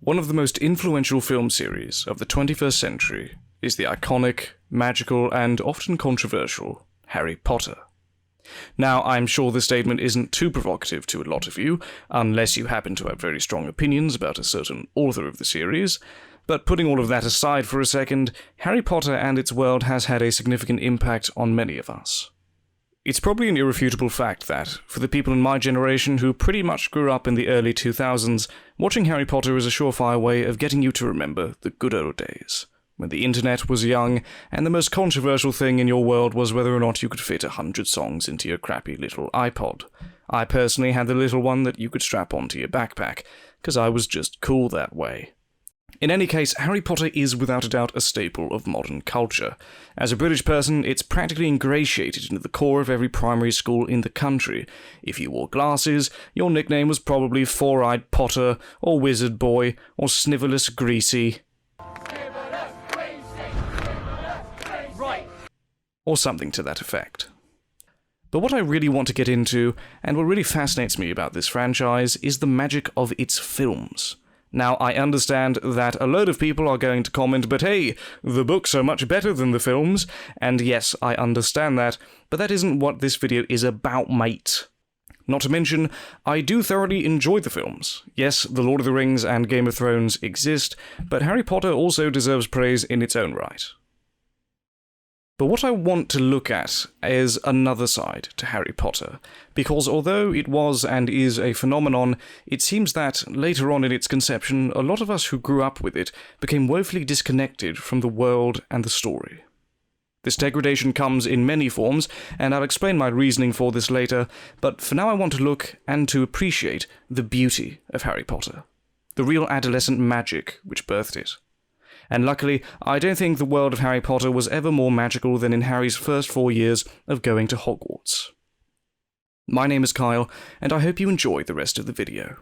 One of the most influential film series of the 21st century is the iconic, magical, and often controversial Harry Potter. Now, I'm sure this statement isn't too provocative to a lot of you, unless you happen to have very strong opinions about a certain author of the series, but putting all of that aside for a second, Harry Potter and its world has had a significant impact on many of us. It's probably an irrefutable fact that, for the people in my generation who pretty much grew up in the early 2000s, watching Harry Potter is a surefire way of getting you to remember the good old days, when the internet was young, and the most controversial thing in your world was whether or not you could fit 100 songs into your crappy little iPod. I personally had the little one that you could strap onto your backpack, because I was just cool that way. In any case, Harry Potter is without a doubt a staple of modern culture. As a British person, it's practically ingratiated into the core of every primary school in the country. If you wore glasses, your nickname was probably Four-Eyed Potter, or Wizard Boy, or Snivelous Greasy, or something to that effect. But what I really want to get into, and what really fascinates me about this franchise, is the magic of its films. Now, I understand that a load of people are going to comment, but hey, the books are much better than the films, and yes, I understand that, but that isn't what this video is about, mate. Not to mention, I do thoroughly enjoy the films. Yes, The Lord of the Rings and Game of Thrones exist, but Harry Potter also deserves praise in its own right. But what I want to look at is another side to Harry Potter, because although it was and is a phenomenon, it seems that, later on in its conception, a lot of us who grew up with it became woefully disconnected from the world and the story. This degradation comes in many forms, and I'll explain my reasoning for this later, but for now I want to look and to appreciate the beauty of Harry Potter, the real adolescent magic which birthed it. And luckily, I don't think the world of Harry Potter was ever more magical than in Harry's first 4 years of going to Hogwarts. My name is Kyle, and I hope you enjoy the rest of the video.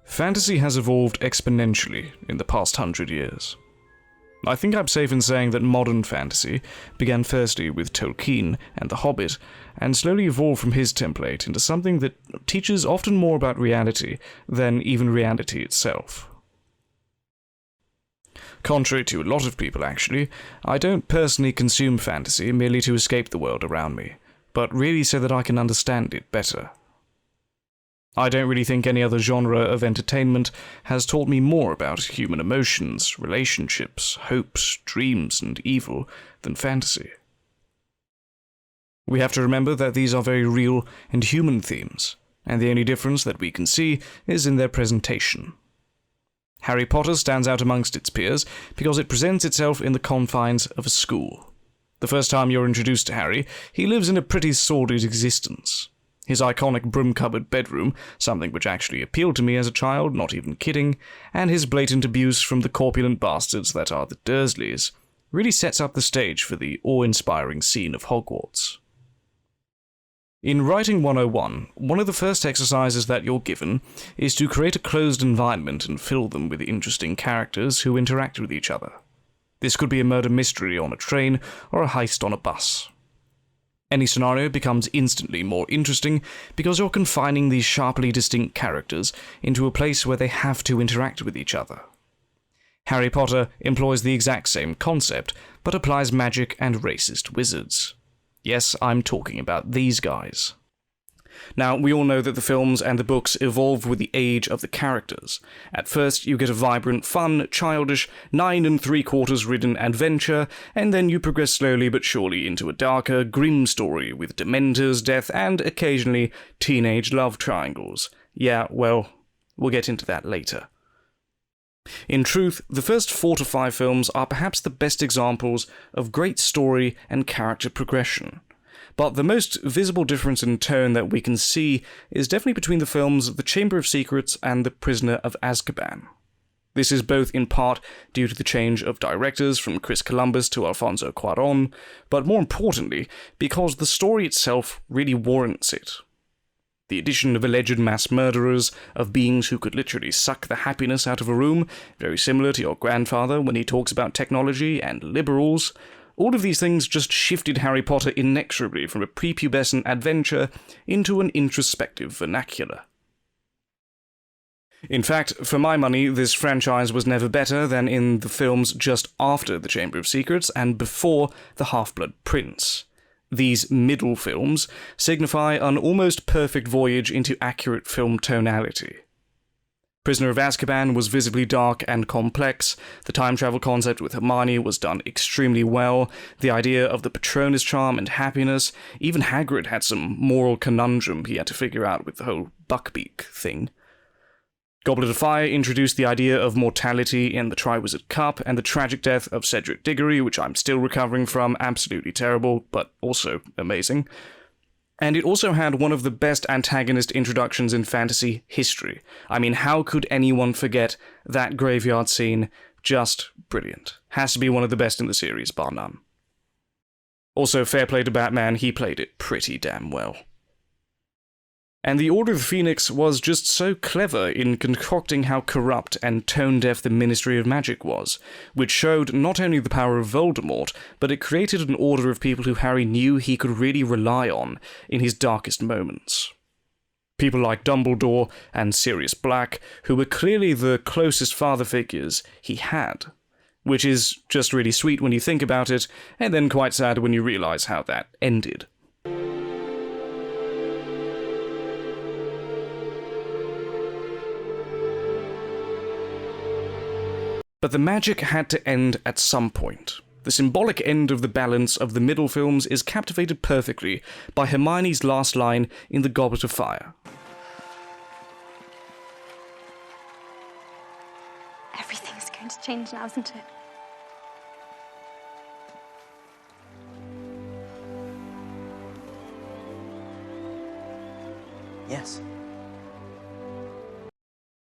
Fantasy has evolved exponentially in the past 100 years. I think I'm safe in saying that modern fantasy began firstly with Tolkien and The Hobbit, and slowly evolved from his template into something that teaches often more about reality than even reality itself. Contrary to a lot of people, actually, I don't personally consume fantasy merely to escape the world around me, but really so that I can understand it better. I don't really think any other genre of entertainment has taught me more about human emotions, relationships, hopes, dreams, and evil than fantasy. We have to remember that these are very real and human themes, and the only difference that we can see is in their presentation. Harry Potter stands out amongst its peers because it presents itself in the confines of a school. The first time you're introduced to Harry, he lives in a pretty sordid existence. His iconic broom-cupboard bedroom, something which actually appealed to me as a child, not even kidding, and his blatant abuse from the corpulent bastards that are the Dursleys, really sets up the stage for the awe-inspiring scene of Hogwarts. In Writing 101, one of the first exercises that you're given is to create a closed environment and fill them with interesting characters who interact with each other. This could be a murder mystery on a train or a heist on a bus. Any scenario becomes instantly more interesting because you're confining these sharply distinct characters into a place where they have to interact with each other. Harry Potter employs the exact same concept, but applies magic and racist wizards. Yes, I'm talking about these guys. Now, we all know that the films and the books evolve with the age of the characters. At first, you get a vibrant, fun, childish, 9 3/4 ridden adventure, and then you progress slowly but surely into a darker, grim story with dementors, death, and occasionally teenage love triangles. Yeah, well, we'll get into that later. In truth, the first 4 to 5 films are perhaps the best examples of great story and character progression. But the most visible difference in tone that we can see is definitely between the films The Chamber of Secrets and The Prisoner of Azkaban. This is both in part due to the change of directors from Chris Columbus to Alfonso Cuarón, but more importantly, because the story itself really warrants it. The addition of alleged mass murderers, of beings who could literally suck the happiness out of a room, very similar to your grandfather when he talks about technology, and liberals. All of these things just shifted Harry Potter inexorably from a prepubescent adventure into an introspective vernacular. In fact, for my money, this franchise was never better than in the films just after The Chamber of Secrets and before The Half-Blood Prince. These middle films signify an almost perfect voyage into accurate film tonality. Prisoner of Azkaban was visibly dark and complex, the time travel concept with Hermione was done extremely well, the idea of the Patronus charm and happiness, even Hagrid had some moral conundrum he had to figure out with the whole Buckbeak thing. Goblet of Fire introduced the idea of mortality in the Triwizard Cup and the tragic death of Cedric Diggory, which I'm still recovering from, absolutely terrible, but also amazing. And it also had one of the best antagonist introductions in fantasy history. I mean, how could anyone forget that graveyard scene? Just brilliant. Has to be one of the best in the series, bar none. Also, fair play to Batman, he played it pretty damn well. And the Order of the Phoenix was just so clever in concocting how corrupt and tone-deaf the Ministry of Magic was, which showed not only the power of Voldemort, but it created an order of people who Harry knew he could really rely on in his darkest moments. People like Dumbledore and Sirius Black, who were clearly the closest father figures he had, which is just really sweet when you think about it, and then quite sad when you realise how that ended. But the magic had to end at some point. The symbolic end of the balance of the middle films is captivated perfectly by Hermione's last line in The Goblet of Fire. Everything's going to change now, isn't it? Yes.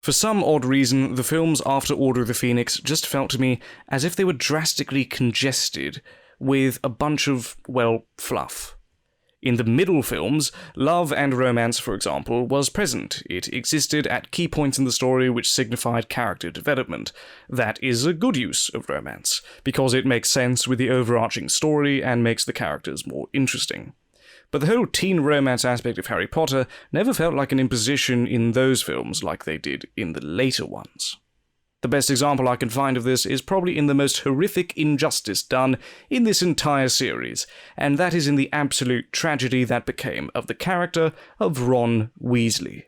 For some odd reason, the films after Order of the Phoenix just felt to me as if they were drastically congested with a bunch of, well, fluff. In the middle films, love and romance, for example, was present. It existed at key points in the story which signified character development. That is a good use of romance, because it makes sense with the overarching story and makes the characters more interesting. But the whole teen romance aspect of Harry Potter never felt like an imposition in those films like they did in the later ones. The best example I can find of this is probably in the most horrific injustice done in this entire series, and that is in the absolute tragedy that became of the character of Ron Weasley.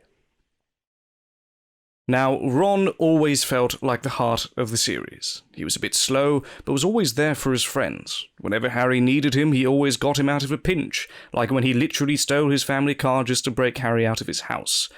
Now, Ron always felt like the heart of the series. He was a bit slow, but was always there for his friends. Whenever Harry needed him, he always got him out of a pinch, like when he literally stole his family car just to break Harry out of his house.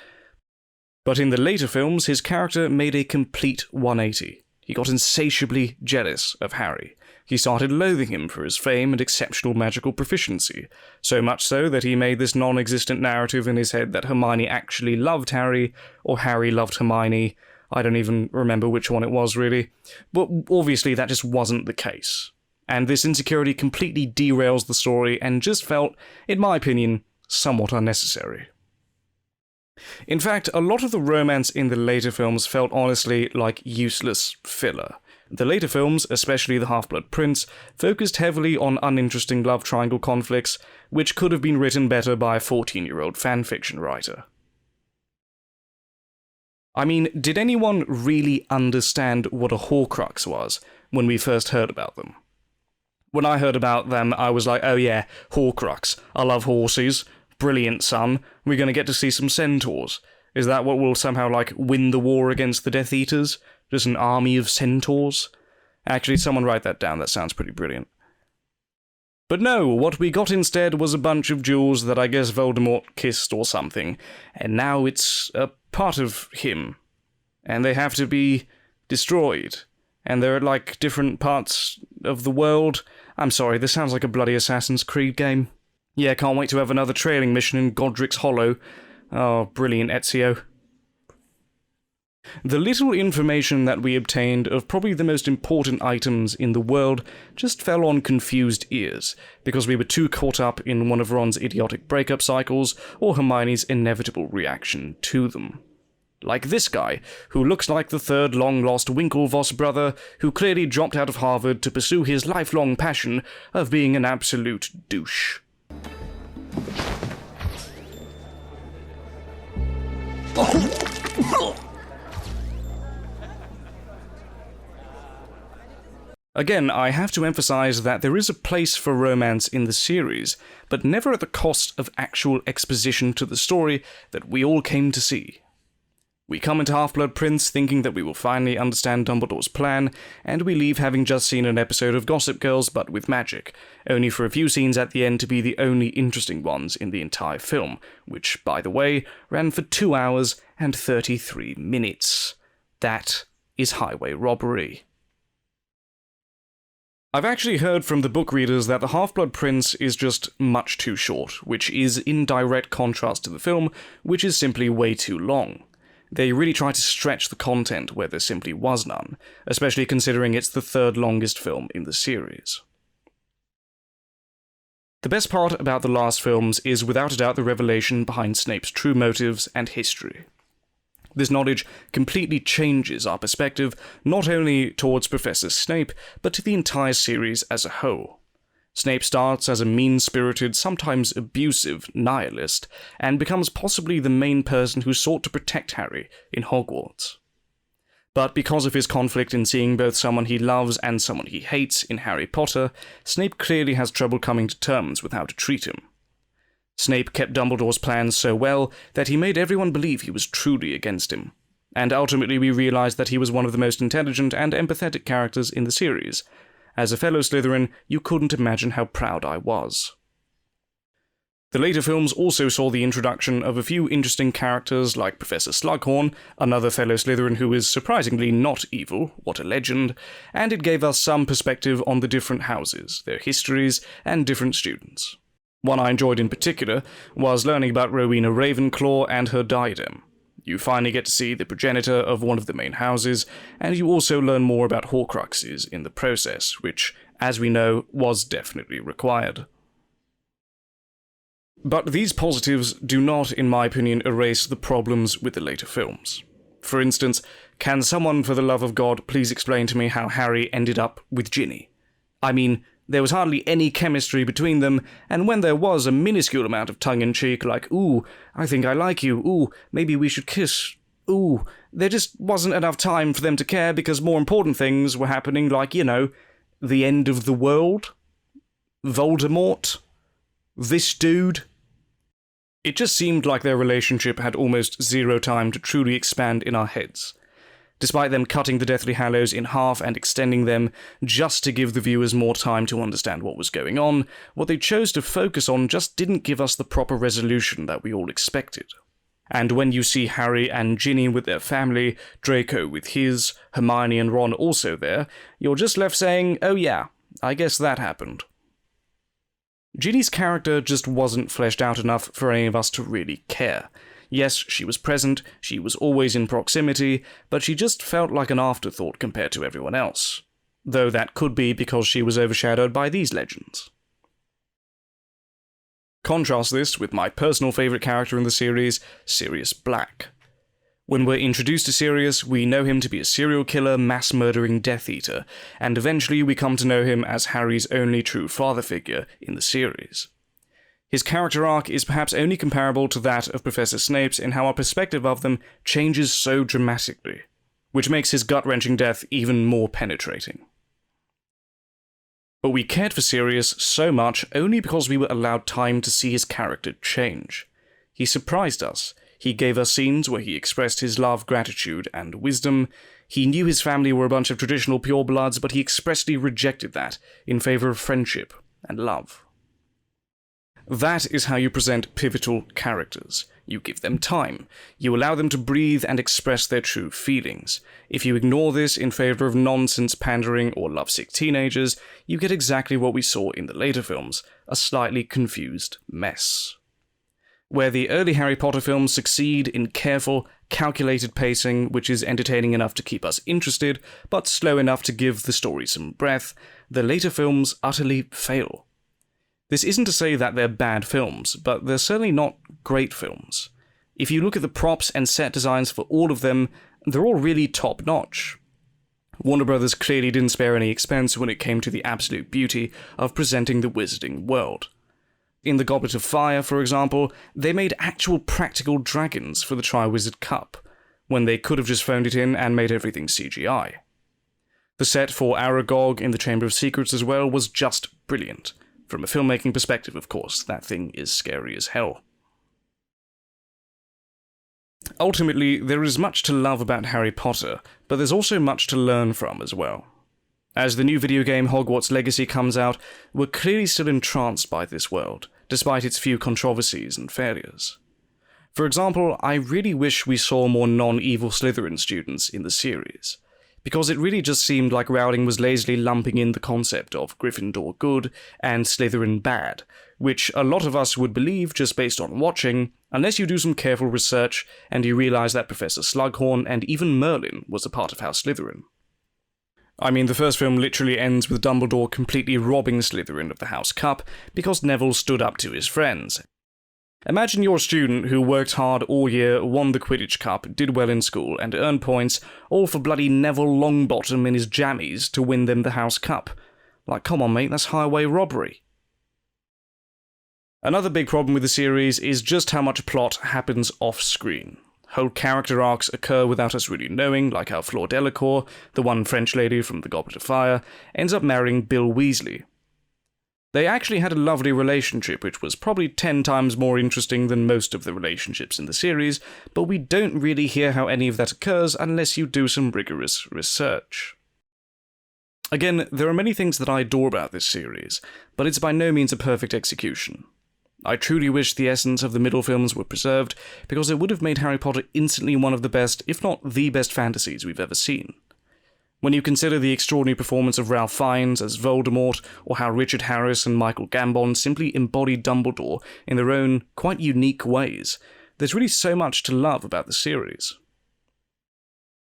But in the later films, his character made a complete 180. He got insatiably jealous of Harry. He started loathing him for his fame and exceptional magical proficiency, so much so that he made this non-existent narrative in his head that Hermione actually loved Harry, or Harry loved Hermione. I don't even remember which one it was, really. But obviously that just wasn't the case. And this insecurity completely derails the story and just felt, in my opinion, somewhat unnecessary. In fact, a lot of the romance in the later films felt honestly like useless filler. The later films, especially The Half-Blood Prince, focused heavily on uninteresting love triangle conflicts, which could have been written better by a 14-year-old fanfiction writer. I mean, did anyone really understand what a Horcrux was when we first heard about them? When I heard about them, I was like, oh yeah, Horcrux. I love horses. Brilliant, son. We're going to get to see some centaurs. Is that what will somehow, win the war against the Death Eaters? Just an army of centaurs? Actually, someone write that down, that sounds pretty brilliant. But no, what we got instead was a bunch of jewels that I guess Voldemort kissed or something, and now it's a part of him. And they have to be destroyed. And they're at, different parts of the world. I'm sorry, this sounds like a bloody Assassin's Creed game. Yeah, can't wait to have another trailing mission in Godric's Hollow. Oh, brilliant, Ezio. The little information that we obtained of probably the most important items in the world just fell on confused ears, because we were too caught up in one of Ron's idiotic breakup cycles or Hermione's inevitable reaction to them. Like this guy, who looks like the third long-lost Winklevoss brother, who clearly dropped out of Harvard to pursue his lifelong passion of being an absolute douche. Again, I have to emphasize that there is a place for romance in the series, but never at the cost of actual exposition to the story that we all came to see. We come into Half-Blood Prince thinking that we will finally understand Dumbledore's plan, and we leave having just seen an episode of Gossip Girls but with magic, only for a few scenes at the end to be the only interesting ones in the entire film, which, by the way, ran for 2 hours and 33 minutes. That is highway robbery. I've actually heard from the book readers that The Half-Blood Prince is just much too short, which is in direct contrast to the film, which is simply way too long. They really try to stretch the content where there simply was none, especially considering it's the third longest film in the series. The best part about the last films is without a doubt the revelation behind Snape's true motives and history. This knowledge completely changes our perspective, not only towards Professor Snape, but to the entire series as a whole. Snape starts as a mean-spirited, sometimes abusive nihilist, and becomes possibly the main person who sought to protect Harry in Hogwarts. But because of his conflict in seeing both someone he loves and someone he hates in Harry Potter, Snape clearly has trouble coming to terms with how to treat him. Snape kept Dumbledore's plans so well that he made everyone believe he was truly against him, and ultimately we realized that he was one of the most intelligent and empathetic characters in the series. As a fellow Slytherin, you couldn't imagine how proud I was. The later films also saw the introduction of a few interesting characters like Professor Slughorn, another fellow Slytherin who is surprisingly not evil, what a legend, and it gave us some perspective on the different houses, their histories, and different students. One I enjoyed in particular was learning about Rowena Ravenclaw and her diadem. You finally get to see the progenitor of one of the main houses, and you also learn more about Horcruxes in the process, which, as we know, was definitely required. But these positives do not, in my opinion, erase the problems with the later films. For instance, can someone, for the love of God, please explain to me how Harry ended up with Ginny? I mean, there was hardly any chemistry between them, and when there was a minuscule amount of tongue-in-cheek, like, ooh, I think I like you, ooh, maybe we should kiss, ooh, there just wasn't enough time for them to care because more important things were happening, like, you know, the end of the world, Voldemort, this dude. It just seemed like their relationship had almost zero time to truly expand in our heads. Despite them cutting the Deathly Hallows in half and extending them just to give the viewers more time to understand what was going on, what they chose to focus on just didn't give us the proper resolution that we all expected. And when you see Harry and Ginny with their family, Draco with his, Hermione and Ron also there, you're just left saying, oh yeah, I guess that happened. Ginny's character just wasn't fleshed out enough for any of us to really care. Yes, she was present, she was always in proximity, but she just felt like an afterthought compared to everyone else. Though that could be because she was overshadowed by these legends. Contrast this with my personal favourite character in the series, Sirius Black. When we're introduced to Sirius, we know him to be a serial killer, mass-murdering Death Eater, and eventually we come to know him as Harry's only true father figure in the series. His character arc is perhaps only comparable to that of Professor Snape's in how our perspective of them changes so dramatically, which makes his gut-wrenching death even more penetrating. But we cared for Sirius so much only because we were allowed time to see his character change. He surprised us. He gave us scenes where he expressed his love, gratitude, and wisdom. He knew his family were a bunch of traditional purebloods, but he expressly rejected that in favor of friendship and love. That is how you present pivotal characters. You give them time. You allow them to breathe and express their true feelings. If you ignore this in favor of nonsense pandering or lovesick teenagers, you get exactly what we saw in the later films, a slightly confused mess. Where the early Harry Potter films succeed in careful, calculated pacing, which is entertaining enough to keep us interested, but slow enough to give the story some breath, the later films utterly fail. This isn't to say that they're bad films, but they're certainly not great films. If you look at the props and set designs for all of them, they're all really top-notch. Warner Brothers clearly didn't spare any expense when it came to the absolute beauty of presenting the wizarding world. In The Goblet of Fire, for example, they made actual practical dragons for the Triwizard Cup, when they could have just phoned it in and made everything CGI. The set for Aragog in the Chamber of Secrets as well was just brilliant. From a filmmaking perspective, of course, that thing is scary as hell. Ultimately, there is much to love about Harry Potter, but there's also much to learn from as well. As the new video game Hogwarts Legacy comes out, we're clearly still entranced by this world, despite its few controversies and failures. For example, I really wish we saw more non-evil Slytherin students in the series, because it really just seemed like Rowling was lazily lumping in the concept of Gryffindor good and Slytherin bad, which a lot of us would believe just based on watching, unless you do some careful research and you realise that Professor Slughorn and even Merlin was a part of House Slytherin. I mean, the first film literally ends with Dumbledore completely robbing Slytherin of the House Cup because Neville stood up to his friends. Imagine you're a student who worked hard all year, won the Quidditch Cup, did well in school, and earned points, all for bloody Neville Longbottom and his jammies to win them the House Cup. Like, come on mate, that's highway robbery. Another big problem with the series is just how much plot happens off-screen. Whole character arcs occur without us really knowing, like how Fleur Delacour, the one French lady from The Goblet of Fire, ends up marrying Bill Weasley. They actually had a lovely relationship, which was probably 10 times more interesting than most of the relationships in the series, but we don't really hear how any of that occurs unless you do some rigorous research. Again, there are many things that I adore about this series, but it's by no means a perfect execution. I truly wish the essence of the middle films were preserved, because it would have made Harry Potter instantly one of the best, if not the best fantasies we've ever seen. When you consider the extraordinary performance of Ralph Fiennes as Voldemort, or how Richard Harris and Michael Gambon simply embodied Dumbledore in their own, quite unique ways, there's really so much to love about the series.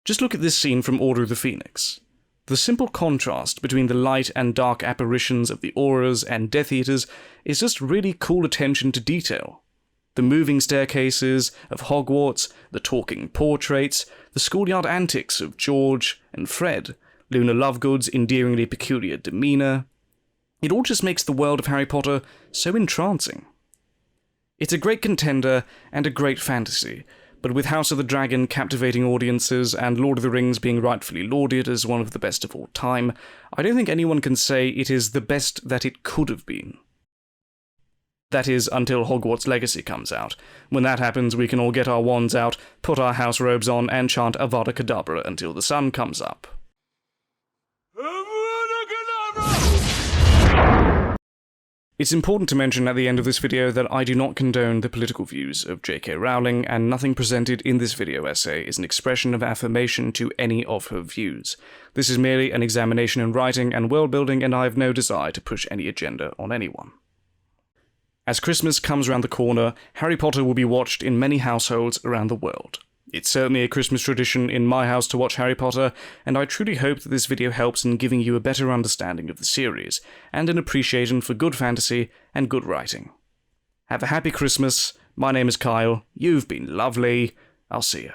Just look at this scene from Order of the Phoenix. The simple contrast between the light and dark apparitions of the Aurors and Death Eaters is just really cool attention to detail. The moving staircases of Hogwarts, the talking portraits, the schoolyard antics of George and Fred, Luna Lovegood's endearingly peculiar demeanour. It all just makes the world of Harry Potter so entrancing. It's a great contender and a great fantasy, but with House of the Dragon captivating audiences and Lord of the Rings being rightfully lauded as one of the best of all time, I don't think anyone can say it is the best that it could have been. That is, until Hogwarts Legacy comes out. When that happens, we can all get our wands out, put our house robes on, and chant Avada Kedavra until the sun comes up. It's important to mention at the end of this video that I do not condone the political views of J.K. Rowling, and nothing presented in this video essay is an expression of affirmation to any of her views. This is merely an examination in writing and world-building, and I have no desire to push any agenda on anyone. As Christmas comes around the corner, Harry Potter will be watched in many households around the world. It's certainly a Christmas tradition in my house to watch Harry Potter, and I truly hope that this video helps in giving you a better understanding of the series, and an appreciation for good fantasy and good writing. Have a happy Christmas. My name is Kyle. You've been lovely. I'll see you.